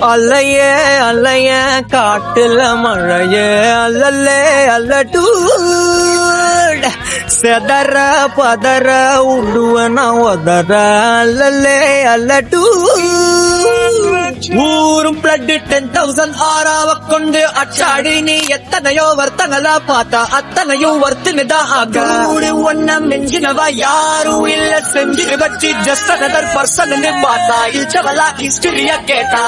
அலையே அலைய காட்டுல மழையே அல்லல்லே அல்லடூ செதற பதற உடுவன உதற அல்லல்லே அல்லடூ ஊரும் பிளட் 10,000 ஆறாவ கொண்டு அச்சாடி நீ எத்தனையோ வர்த்தங்களா பார்த்தா அத்தனையும் வர்த்தினுதான் ஆக ஒன்ன மெஞ்சினவா யாரும் இல்ல செஞ்சு வச்சு ஜஸ்ட் அனதர் பர்சன் பார்த்தா இச்சவலா ஹிஸ்டரிய கேட்டா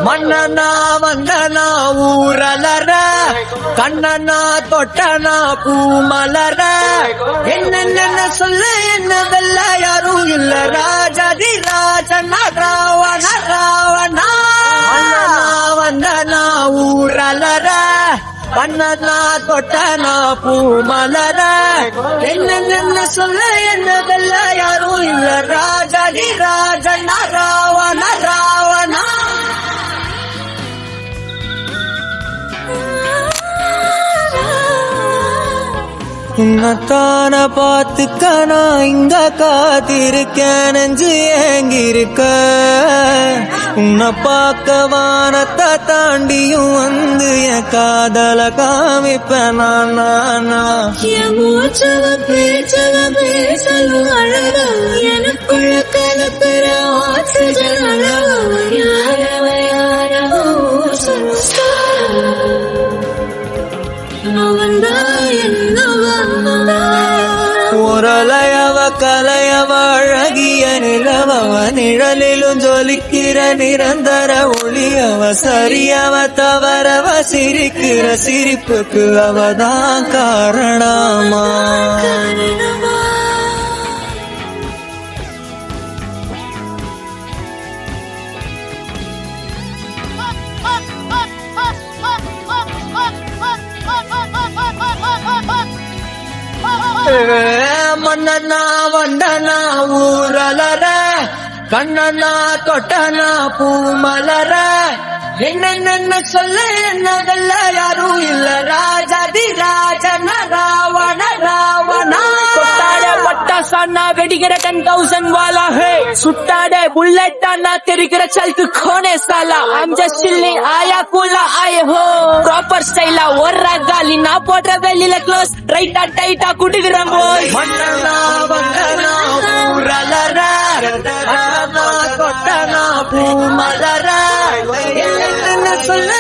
மன்னனா வந்தனா ஊரலர கண்ணனா தொட்டனா பூமலர என்னென்ன சொல்ல என்ன வெல்ல யாரும் இல்ல ராஜாதி ராஜனா ராவண ராவணா வந்தனா ஊரலர கண்ணனா தொட்டனா பூமலர என்னென்ன சொல்ல என்ன வெல்ல யாரும் இல்ல ராஜாதி ராஜனா ராவண ராவணா உன்னத்தான பார்த்துக்க நான் இங்க காத்திருக்கேன் நெஞ்சு ஏங்கிருக்க உன்னை பார்க்க வானத்தை தாண்டியும் வந்து என் காதல காமிப்பேன் பேசலும் அழக எனக்குள்ள கலக்கிற ஆக்சிஜன் உரலையவ கலையவ அழகிய நிலவவ நிழலிலும் ஜொலிக்கிற நிரந்தர ஒளியவ சரியவ தவறவ சிரிக்கிற சிரிப்புக்கு அவதான் காரணமா மன்னனா வந்தனா ஊரலர கண்ணனா தொட்டனா பூமலர என்ன சொல்ல என்னதல்ல யாரும் இல்ல ராஜாதி ராஜன ராவண ராவணா पट्टा வெடிக்கிற 10,000 वाला है सुट्टाडे बुलेट ना तेरिக்கிற चलக்கு கோனே साला I'm just chilling आया कूला आए हो proper style ஒரு காலி நான் போடுற வெளியில க்ளோஸ் ரைட்டா டைட்டா குடுக்குறேன் போய் மன்னனா வந்தனா ஊரலர கண்ணனா தொட்டனா பூமலர என்ன சொல்ல